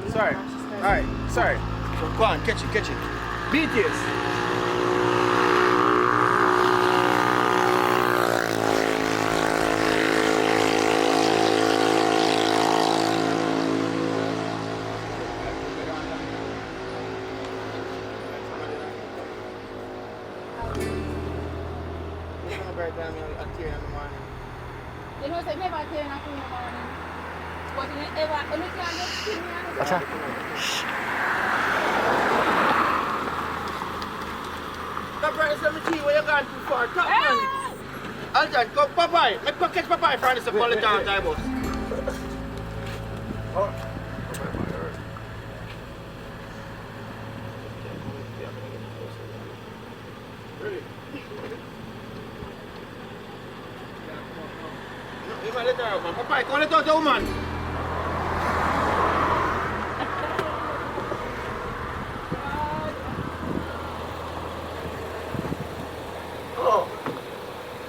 Sorry. Alright, sorry. So go on, catch it. BTS. You know, say never tell enough in the morning. But you never, you can't just see me. What's that? Stop right, let me see where you're going too far. Come on. Alton, go, Popeye. Let's go catch Popeye for this Napolitan time bus. Ready? You might let her out, man. Popeye, come let out the woman. Oh,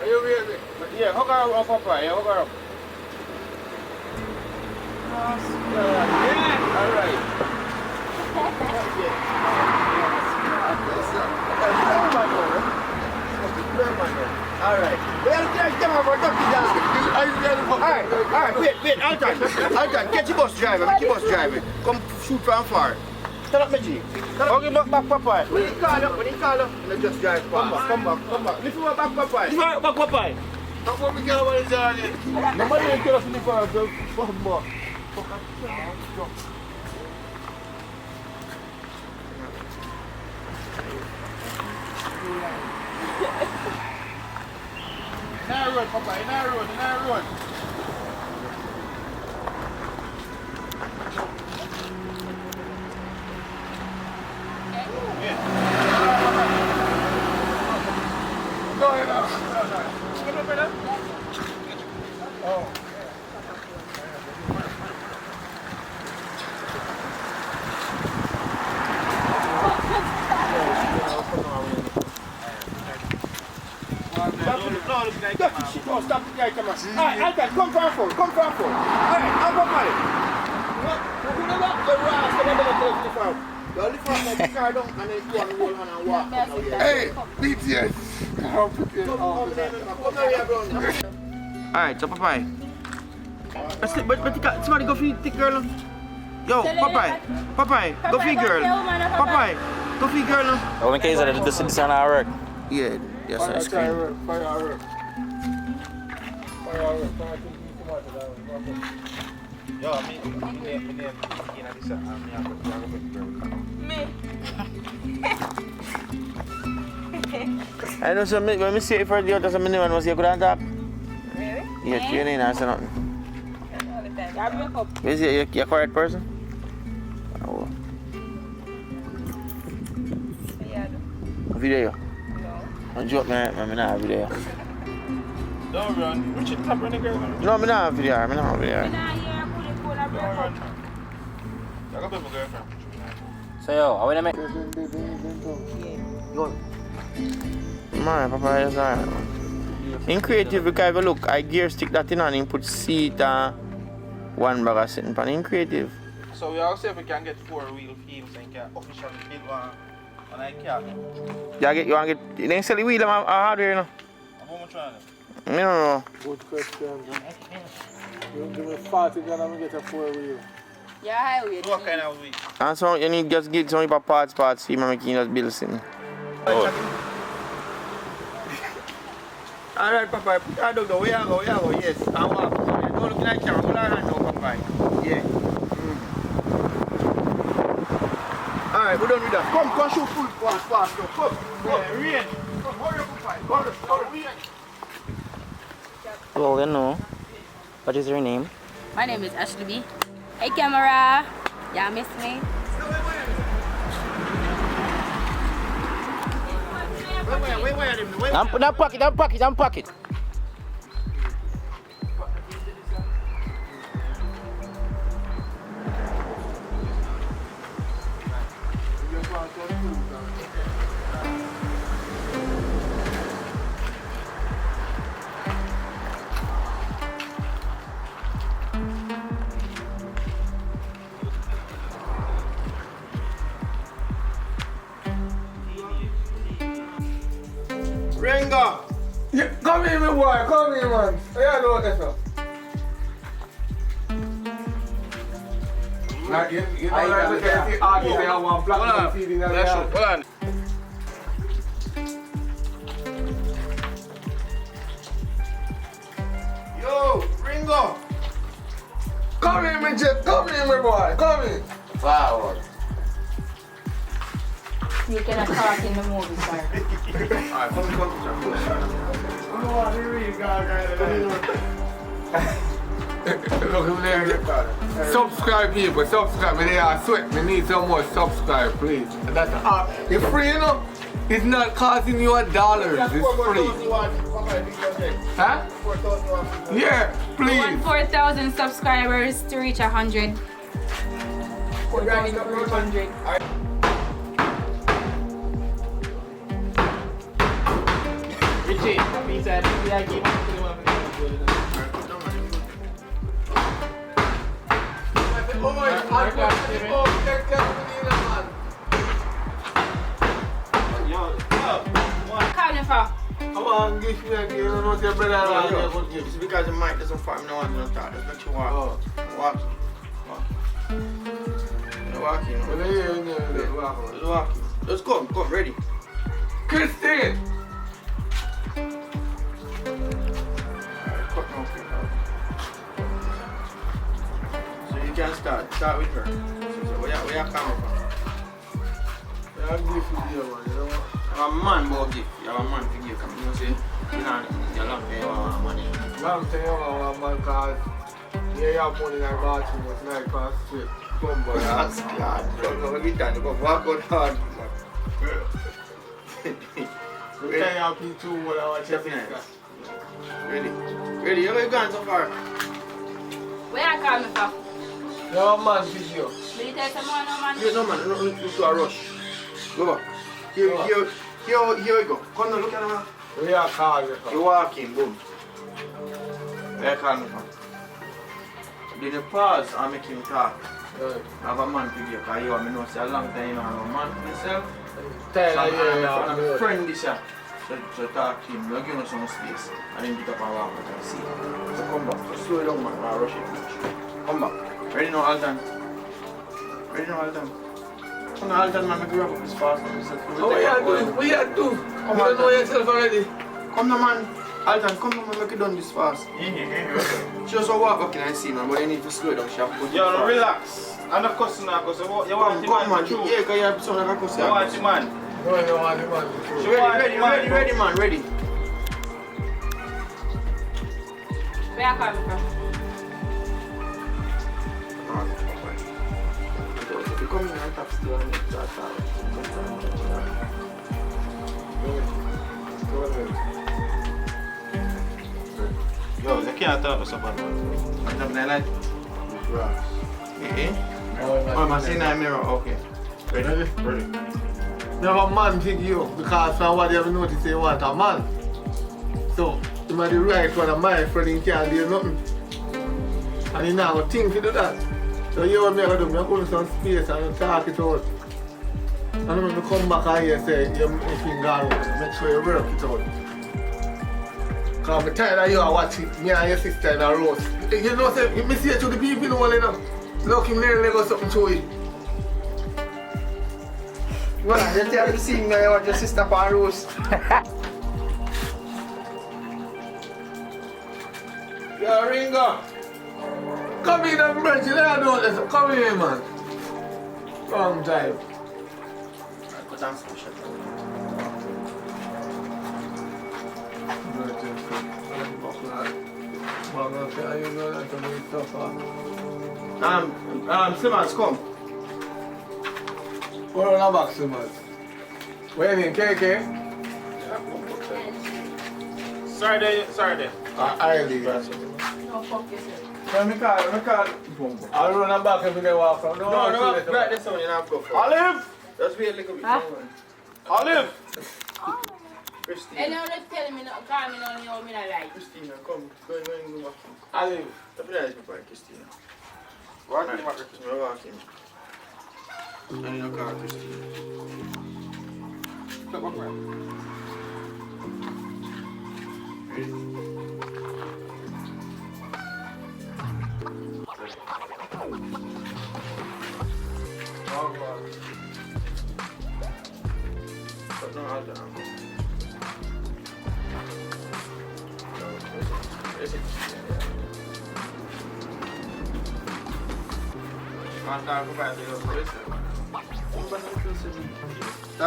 are you ready? Yeah, hook her up, Popeye. Yeah, hook her up. Yeah, all right. All right. Well, come over, don't be down. All right, wait, Alton, get your bus driver, Come shoot from far. Stand up, Meji. Okay, back, Popeye. When he call up, let's just drive past. Come back. Lift him back, Popeye. Back, Popeye. How come we can't want to drive it? Nobody will tell us to lift him back. Narrow road, Popeye, narrow road. Go ahead now. Come up, brother. Oh. Stop the guy, come on. Alright, Alton, come from phone. Alright, I'll go by it. Who the walk the rest and then lift out. You lift out the car down and then go and roll on and walk. Hey, BTS. Alright, so Popeye. But somebody go feed the girl. Yo, Popeye, go feed girl. Popeye, go feed girl. Oh, in case I did this on our work. Yeah, yes, ice cream. Firework. Yo, me I know some when me see it for the other some man was you could talk. Really? Yeah, training and nothing. All the time. Is you correct person? Oh. Yeah. Video. No. Don't joke man, I'm not video. Don't run. Which is top running girl? No, I'm not video. Nah, yeah, put it full of Don't run. bread. I got my girlfriend. So yo, I wanna make. Yo. Man, Papa is alright. In creative, because if look, I gear stick that in and put seat and one bag of sitting pan. In creative. So we all say if we can get 4-wheel wheels and can officially build one on a car. You want to get, you didn't sell the wheel and hardware, you know? How much one? I don't know. Good question. You give me 40 grand and get a 4-wheel. Yeah, highway. What kind of wheel? And so you need just get some parts, see my making just build something. Alright, Papa, put that dog down. Where you go, yes. And walk. Don't look like camera, put that hand down, Papa. Yeah. Alright, we're done with that. Come shoot full fast, go. Come. Rain. Come, hurry up, Papa. Hurry. Well, you know. What is your name? My name is Ashley B. Hey, camera. Y'all miss me? Wait. I'm pocket. Ringo! Yeah, come here, my boy. Come here, man. How you doing, sir? Like, you know, like, look at the artist, they have one black man feeding that guy. Hold on. Yo, Ringo! Come here, my jet. Come here, my boy. Come here. Forward. You cannot talk in the movie, sir. Alright, Look there. Subscribe, people. Subscribe. They are sweat. We need some more subscribe, please. And that's it's free, you know. It's not costing you $1. It's free. Huh? Yeah, We want please. 4,000 subscribers to reach 100. 4,300. Richie, he said, yeah, give him to him. Call me for. Come on, give me a give. You know what your brother is. It's because the mic doesn't farm, no one doesn't talk. Just let you walk. Walk. You're walking. Just walking. Just come, ready. Christine! Cut now, quick now. So you can start with her. So where you coming from? Yeah, give you man, you know what? I'm a man, but gift. You're a man to give. You know, say, you're long time you want money. Long time you want man cause you have money in your bathroom, but now you can't straight. Come boy. That's God. Every time you go walk out hard. You can't have P2 when I watch Definitely. Ready? You're going so far. Where I call me for? You're a man video. Will you tell someone no man? No man, no need to a rush. Go back. Here we go. Come now, look at him. We are called. You walk in, boom. Where you call me from? Then you pause and make him talk. I have a man to give because you want me to know say a long time you know I have a man for myself. I'm a friend this year. So talk to him, you give him some space and then get up and walk and see. So come back, so slow down man, I'll rush it. Come back. Ready now, ALTON? Come now, ALTON man, make you wrap up this fast man. What you do? You don't know yourself already. Come now man, ALTON, come now man, make you done this fast. She just walk back in and see man, but you need to slow down, she have to put Yo, relax. And of course now, because you want the come man man, to yeah, because you have something like a cuss. You want the man. No, you don't want the man to So show. ready man, ready. Where I call me from? If you come in and tap still and start Yo, you can't talk to somebody. I'm jumping like Grass. oh, man, see in the mirror, okay. Ready? Ready. You have a man to you because from what you have noticed you want a man. So, you might be right for the man friend he can't do nothing. And he now think to do that. So you and me are going to do, some space and talk it out. And when you come back and you say, you can go out, make sure you work it out. Because I'm tired of you watching me and your sister in a roast. You know, say, you see it to the people, you know. Look him there, let go something to it. Well, you tell me to see me, I want your sister on roast. Yo, Ringo. Come in and bridge, you know, listen. Come here, man. Wrong time. Cut and switch it. Simmons, come. What on the back, Simmons? Where in KK? Sorry there. I leave. No, fuck yourself. Let me call. I'll run the back if we get walk from. No, right this one you have to go for. Olive! Just wait a little bit. Huh? Olive! Christina. And now let's tell me, call me now, you know me not like. Christina, come. Go. I leave. Stop it nice before Christina. What? Right, Christina, walking. And you call Christina. Stop back, man. Start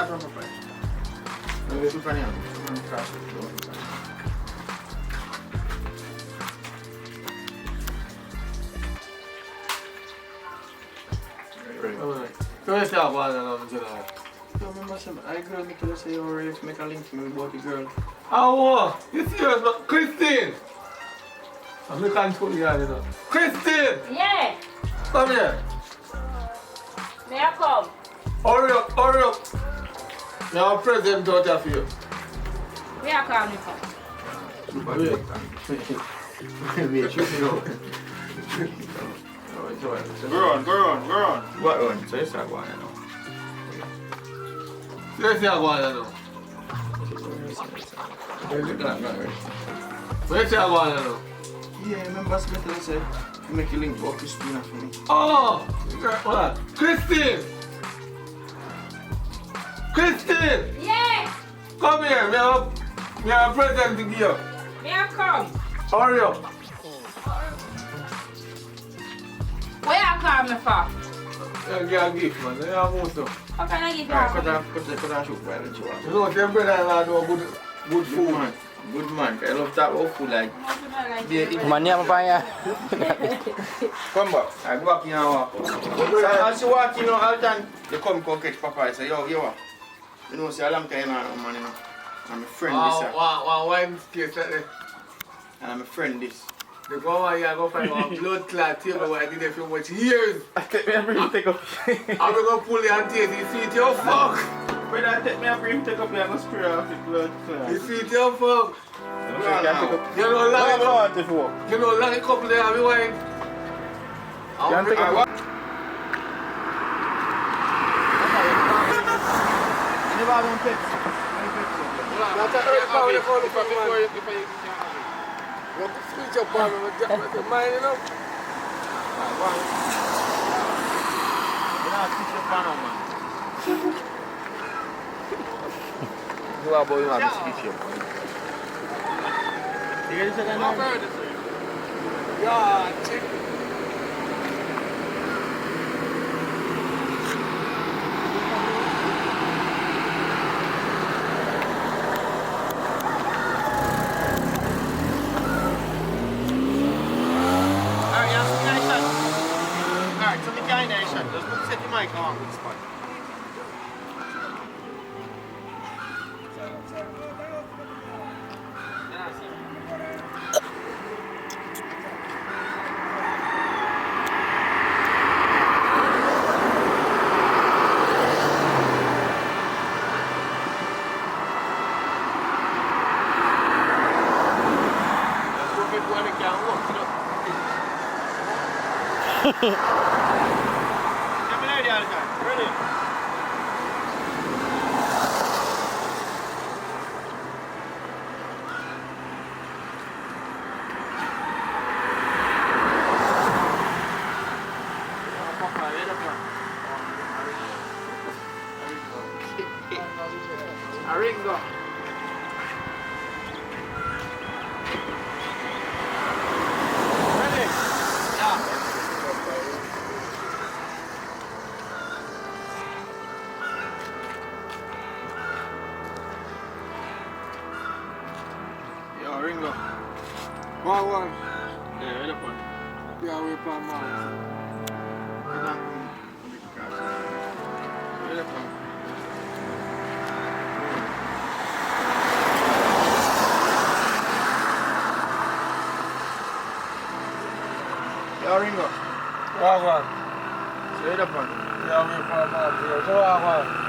from five. Shoot from here. So let's talk about it now, general. You remember some I girl make you say you already make a link to me about the girl. Oh, you serious, but Christine! I'm not controlling you, you know. Christine! Yeah. Come here. May I come? Hurry up, hurry up. Now, present out of you. May I come, Nico? Go on. What one? So you start going now. Let's see how go on now. Let's see how go on now. Yeah, remember Smith said you make a link for Christina for me. Oh! What? Christine! Christine! Yeah. Come here, we have a present to give you. May I come? Hurry up. Where I come me for? You get a gift, man. You have most of. How can I give you a Cut off shoot by the You know, your brother-in-law do good food. man. Good man. I love that old food like. Mania apa ya? Come back. I go back in and walk. So as you walk in, Alton, you come catch Papa. I say, yo, what? You know, say a long time now, man, you know. I'm a friend this. One wine case like that. And I'm a friend this. The go one here go find one blood clot table where I did it for much years. Take me and bring take up. I'm gonna pull it and taste it. You see it, your fuck. Brother, take me and bring take up here and go spray off the blood clot. You see it, your fuck. You know, long couple there have you wine. Can't take up. Never have one Pepsi. That's a earth power you call it for man. You have to switch up on me with your mind, you know. You are boy, you have to switch up. Yeah, chick. Just put set the mic on good spot. Ready? Ringo. Ready? Yeah. Yo, Ringo. One. Yeah, wait up on. Yeah, we pan man. Wait up on. Yo, Ringo. One. So wait up on. Yeah, we pan man. So one.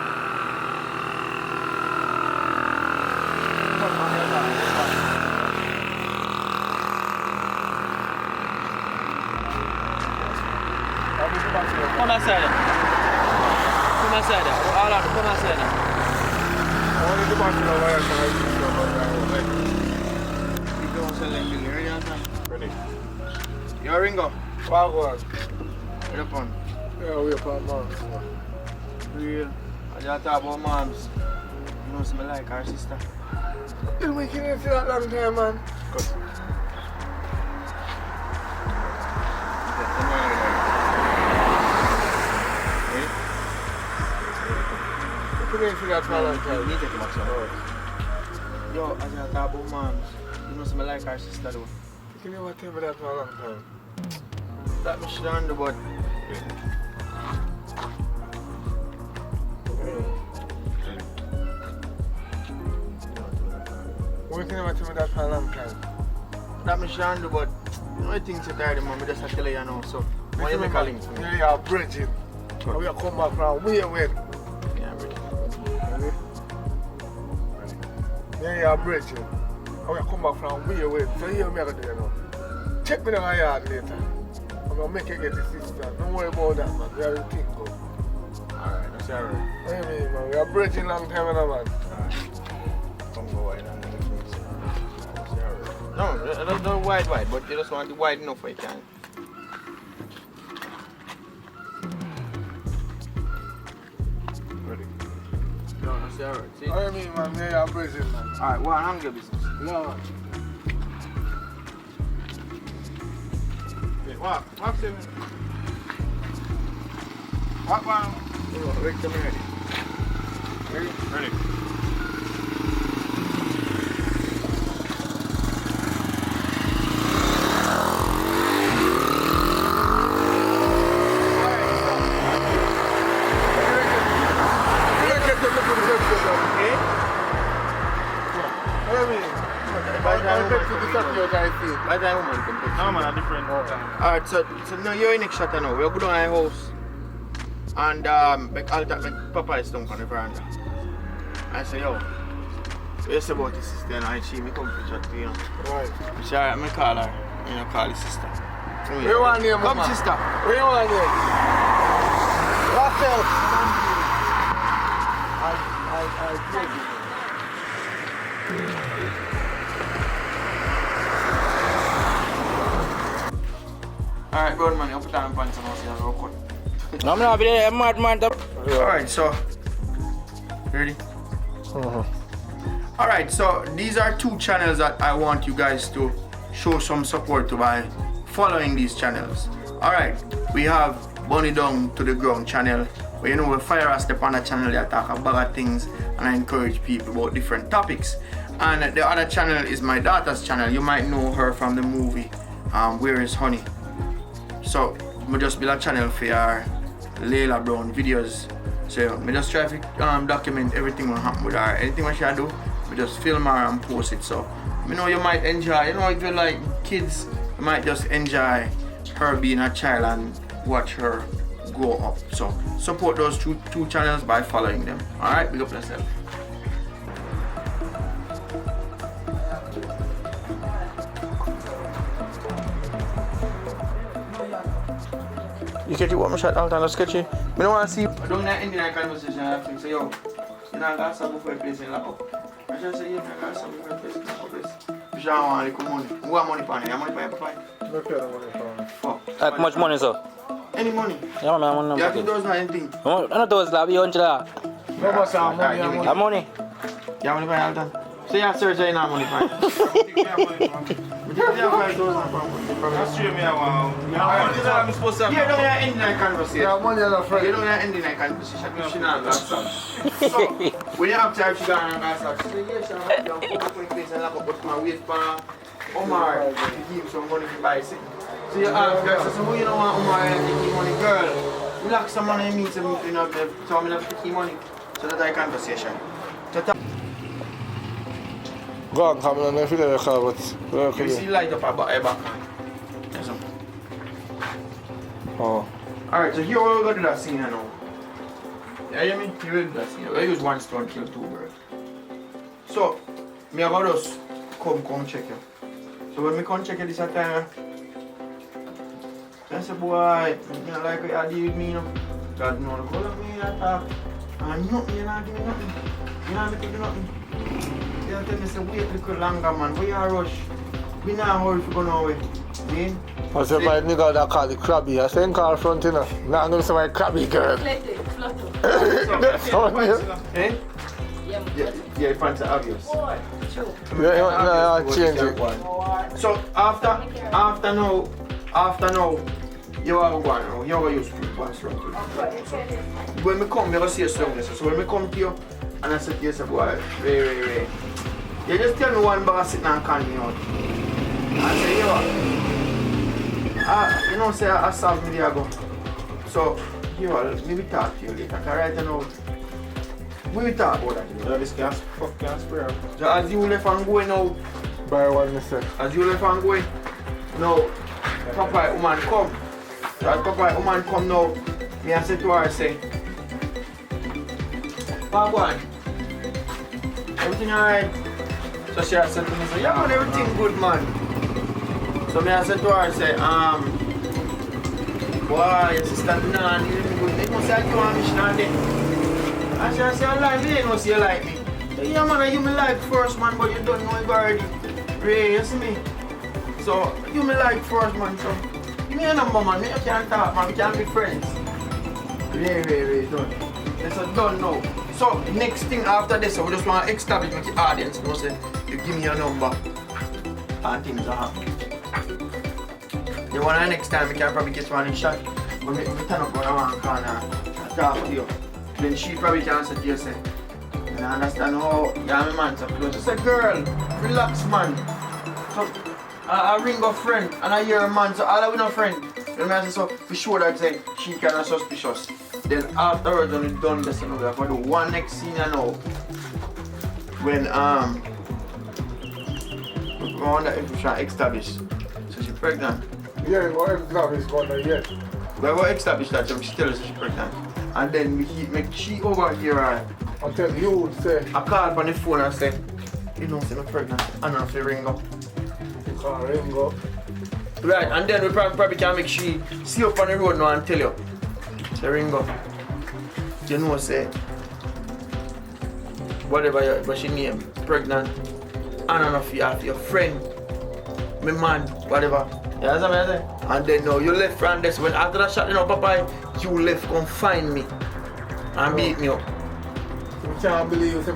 Come outside. Come outside. All out. Come outside. I want to do my Ready, Alton? Ready. Yo, Ringo. What one? Ready upon. Yeah, we upon man. Real. I just talk about moms. You know, something like our sister. You making it for that long time, man. Good. You put in for that for a long time. Me take him action. Yo, I just talk about moms. You know, something like our sister though. You never tell me that for a long time. That me should under, but Why you never tell me that for a long time? that me should under, but you know, I think so tired, man. I just have to tell you now. So, why you make a link to me? Yeah, you're bridging. And we come back from way away. Yeah, ready. Ready? Yeah, you're bridging. And we come back from way away. So here me I go do you now. Check me down my yard later. I'm gonna make you get the sister. Don't worry about that, man. We have to think of. Alright, that's alright. What do you mean, man? We are bridging long time now, man. Don't go wide and no, don't wide, but you just want it wide enough for you can. Ready. No, that's alright. See? What do you mean, man? Yeah, you're bridging, man. Alright, well, I'm your business. No, man. What? What's it? What one? Wait till me ready. Ready? Ready. By the woman can take No, man, a different. Alright, so now you're in next shot now. We're going to my house. And make Papa is down on the veranda. I say, yo, what you say about the sister? And she me come to chat to you. Right. She alright, I'm call her. You know, call the sister. Where you want name, Come, man? sister. Where you want name? What's else? I'll take it. Alright, broad man, you put on pants and I'll see how cut. No, I'm not there, I'm mad, man. Alright, so ready? Alright, so these are two channels that I want you guys to show some support to by following these channels. Alright, we have Bunny Down to the Ground channel, where you know we fire a step on the channel that talk about things and I encourage people about different topics. And the other channel is my daughter's channel. You might know her from the movie Where is Honey? So I just build a channel for your Layla Brown videos. So I just try to document everything what happen with her. Anything what she do, I just film her and post it. So you know you might enjoy, you know, if you like kids, you might just enjoy her being a child and watch her grow up. So support those two channels by following them. Alright, big up yourself. You catch it what my shot out and just catch it. I don't want to see. I don't want to end in a conversation. I think say, yo, you know, I got something for a place in Lapo. I just say, yeah, I got something for a place in Lapo. You should have want little money. Who have money for you? You have money for your papa? No pay no money for me. Fuck. How much money, sir? Any money? Yeah, man, I'm You have to do those anything. I don't know, like, you want to No more some money, Alright, have money? you have money for Alton? So you have search you have money for you. That's true, me. I'm supposed to have. You don't have ending that conversation. Yeah, money is a You friend. don't have ending that conversation. She not got some. So, when you have time, she got an answer. She said, yes, I'm going to come to my place and lock up, but my wait for Omar to give him some money to buy something. So you ask her, so who you don't want Omar to give money? Girl, relax some money and mean something, you know, so I'm going to give money. So that's our conversation. Go on, come on, I feel like I can't, but You see light up her back. Yes, sir. Oh. Alright, so here we're going to do that scene now. Yeah, you hear me? You will do that scene. We'll use one stone, kill two birds. So, me about us come check you. So when me come check you this time, I say, boy, you know, like you deal with me, you know. God know the color of me, I talk. And nothing, you not give me nothing. You not make me do nothing. You tell me, say, wait a little longer, man. Why you rush? We not hurry if you go nowhere. Dean? I said my nigga that call it crabby. I said call front, you know. Now I'm gonna say my crabby girl. That's on you. Eh? Yeah, your pants are obvious. Yeah, change it. So after now, you are going now. You are used to one strong. When we come, you will see a strongness. So when we come to you, and I said to you, boy, Ray. You just tell me one bar sitting and calling me out. I say, you know, say I solved me there ago. So, maybe talk to you later. Cause right now, we will talk about that. Yeah, this gas, fuck gas spray. So as you left and going now, Buy one, mister. as you left and going, now, Papa woman come. So as Papa woman come now, me I say to her, say, Papa, everything alright? So she has said to me, say, yeah man, everything good man. So me I said to her, say, boy, your sister do not need me good. They must say you want me, she not there. And she say, I like me, they don't say you like me. So, yeah man, you me like first man, but you don't know it already. Ray, you see me? So, you me like first man, so give me a number man, me can't talk man, we can't be friends. Ray, done. That's a done now. So, next thing after this, we just want to establish with the audience, you know, say, you give me your number, and things are happening. You want the next time, we can probably get one in shot, when we turn up around one corner and talk to you. Then she probably can say to you, say, I understand how you're my man, so she say, girl, relax man. So, I ring a friend, and I hear a man, so all I with a friend. Then I say, so, for sure that say, she kind of suspicious. Then afterwards, when it's done, this and we're going to do one next scene, you know, when, we want that if we try to establish. So she's pregnant. Yeah, what is going on yet? We will establish that, so she tells us she's pregnant. And then we make she over here, I tell you, say, I call on the phone and say, you know, say I'm pregnant. And I say ring up. you can't ring up. Right, and then we probably can make she see up on the road now and tell you. Say ring up. You know, say, whatever but she name, pregnant. And enough you have your friend, my man, whatever. You know what I'm saying? And then now you left from this. When after that shot, you know, Papa, you left come find me and beat me up. You can't believe you, say,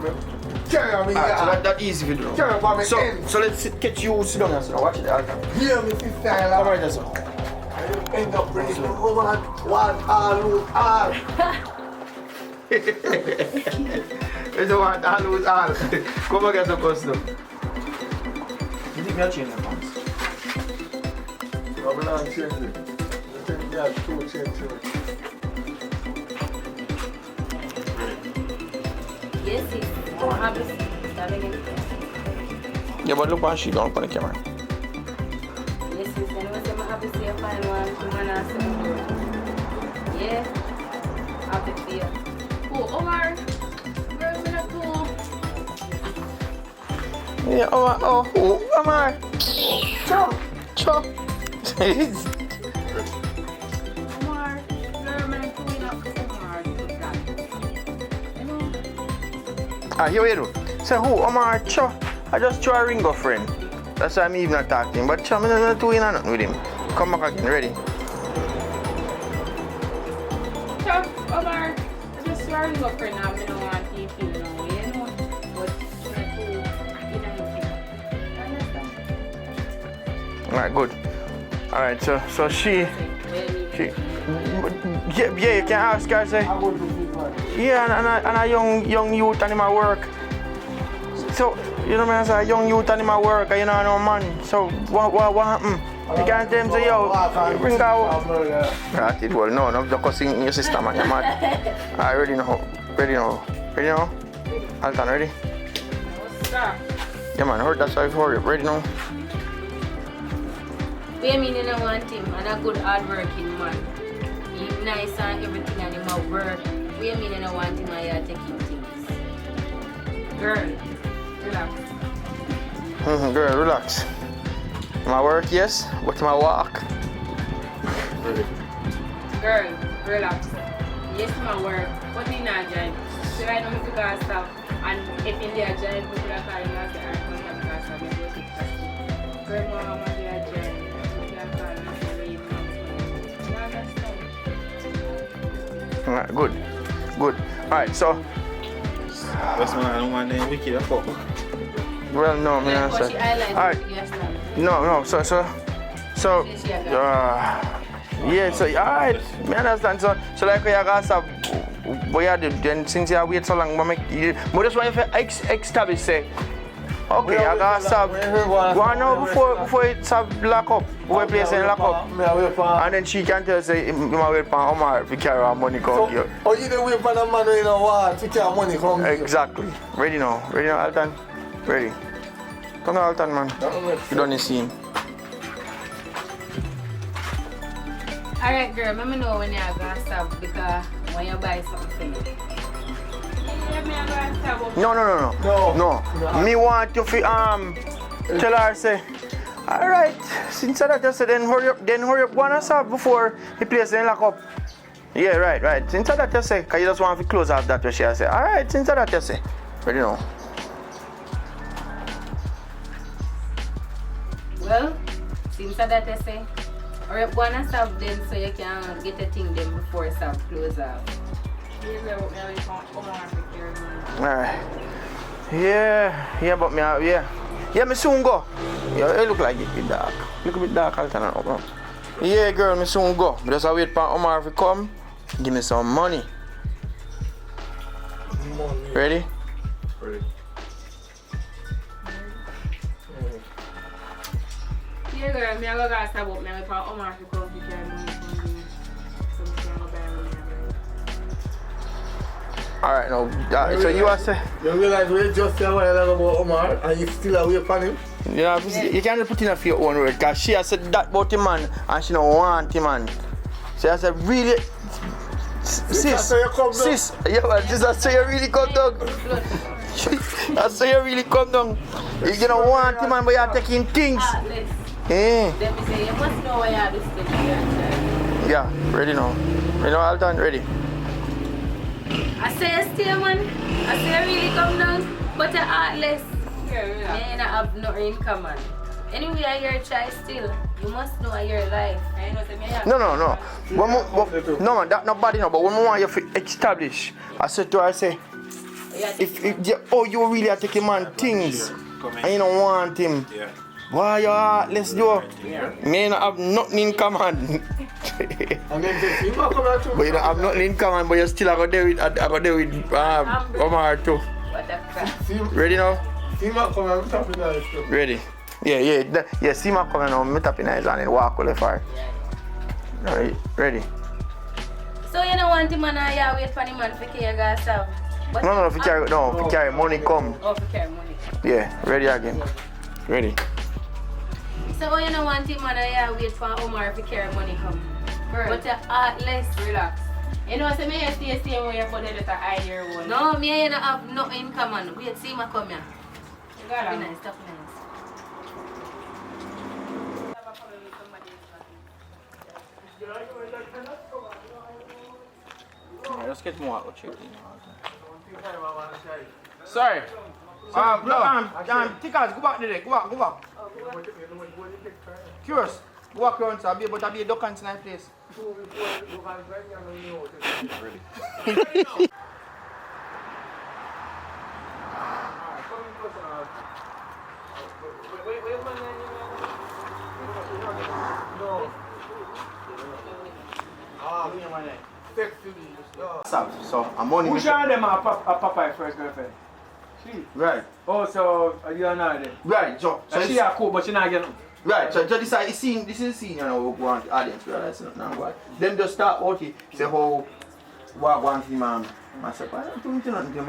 carry on me, Alright, so that's easy to do. carry on me, So let's catch you sit down and so watch it. Alright. hear me, sister, Come right there, sir. you end up bringing the woman, one, all, lose, all. You don't want to lose all. Come and get some custom. You think me a change your pants? I will not change it. I think you have two changes. Yes, sis. I'm happy. Starting it. Yeah, but look what she done on the camera. Yes, sis. Anyway, I'm happy to see you find one. Woman and some girl. Yeah. Happy to see you. Oh, Omar. Girls in a pool. Yeah, Omar. Chop. Omar. Girl, man, pulling up Omar. You know? Here we do. Say who? Omar Cho. I just try a ring of friend. That's why I'm even not talking. But Cho, I'm not doing nothing with him. Come back again, ready? Chuck, Omar. I just swear to go for now. I don't want to keep you now, you know? But you're too, you know, understand? Alright, good. Alright, so she, yeah, you can ask her, say, yeah, and a young youth and him at work. So, you know what I say, a young youth and him at work, and you know, no man. So, what happened? You can't tell him, say, yo, bring out. Right, it well, no, just cussing in your sister, man, you're mad. I already know. Ready now? ALTON, ready? Yeah, man, heard that's why for it. Ready now? We mean you don't want him and a good hard-working man. He's nice and everything and him at work. We mean you don't want him and you're taking things. Girl, relax. Girl, relax. My work, yes, but my walk. Girl, relax. Yes, my work, but in a job. So right now, we got stuff. And if in their job, we could have called him and say, alright, come here because I'm going to take that. grandma and your journey. You can call me Serene. You understand? Alright, good. Good. Alright, so What's my I don't want them wicked up. well no, me Like, answer. what she highlighted, Alright. you understand? No, so yeah, so alright, me understand. So like you guys have what you do then since you wait so long, but make you just want to establish say okay, I got stop one now before it's a lock up, before you place in lock up. And then she can tell say you might wait for Omar to carry our money come here. Oh, you don't wait for the man in a war to carry money come here. Exactly. Ready now, Alton? Ready. Come on, Alton, man. You don't see him. Alright, girl, let me know when you're going to stop because when you buy something. No. Me want you to tell her say, alright, since that you say then hurry up, go and stop before the place then lock up. Yeah, right. Since that you say, cause you just want to close off that way she say. Alright, since that you say. Ready now. Well, since that you say, hurry up, go and stop then so you can get the thing then before stop close off. Alright. Yeah, but me, me soon go. Yeah, it look like it be dark. Look a bit dark, Alton. Yeah, girl, me soon go. Me just wait for Omar to come. Give me some money. Ready? Ready. Yeah, girl, I'm going to stop up. I'm going to Omar to come to carry money from me. So I'm going to buy money. Alright, now, so you are say? You realize we just said a while ago about Omar and you still away from him? Yeah, you can't put in a few own word because she has said that about the man and she don't want the man. She has said really sis, yeah, well, this is so you really come down. That's so you really come down. You don't want the man but you are taking things. Let me say, you must know why you have this thing. Yeah, ready now. You know, Alton, ready? I say you stay, man. I say you really come down, but you're heartless. You don't have nothing in common. Anyway, you're a child still. You must know your life. No. No, man, that's not bad enough. But when we want you to establish, I said to her, I say, if you really are taking man things and you don't want him, why you heartless do? Me not have nothing in common. And then you come out too. But you don't have nothing in common, but you still go there with Omar too. What the crap? Ready now? See my come out, I'm tapping that stuff. Ready? Yeah, see my coming now, I'm tapping eyes and then walk with the fire. Alright, ready? So you don't want him and you wait for the man to carry gas out? No, if you carry money come. Oh, to carry money. Yeah, ready again. Ready. So you don't want him and you wait for Omar to carry money come? Girl. But you're heartless. Relax. You know, so me stay where you put it at eye your one. No, me and you don't have nothing in common. Wait, see me come here. Stop nice. Let's get more out check. Sorry. Tickers, go back there. Go back. Curious. Walk around, so I'll be a duck and snipe place. So I'm money. Which one of them are Papa's first girlfriend? She. Right. Oh, so you are not there. Right. So she are cool, but she not getting. Right. So this is the scene, you know, we want the audience to realize now what. Them just start out here, say how what want him and myself. I don't think nothing.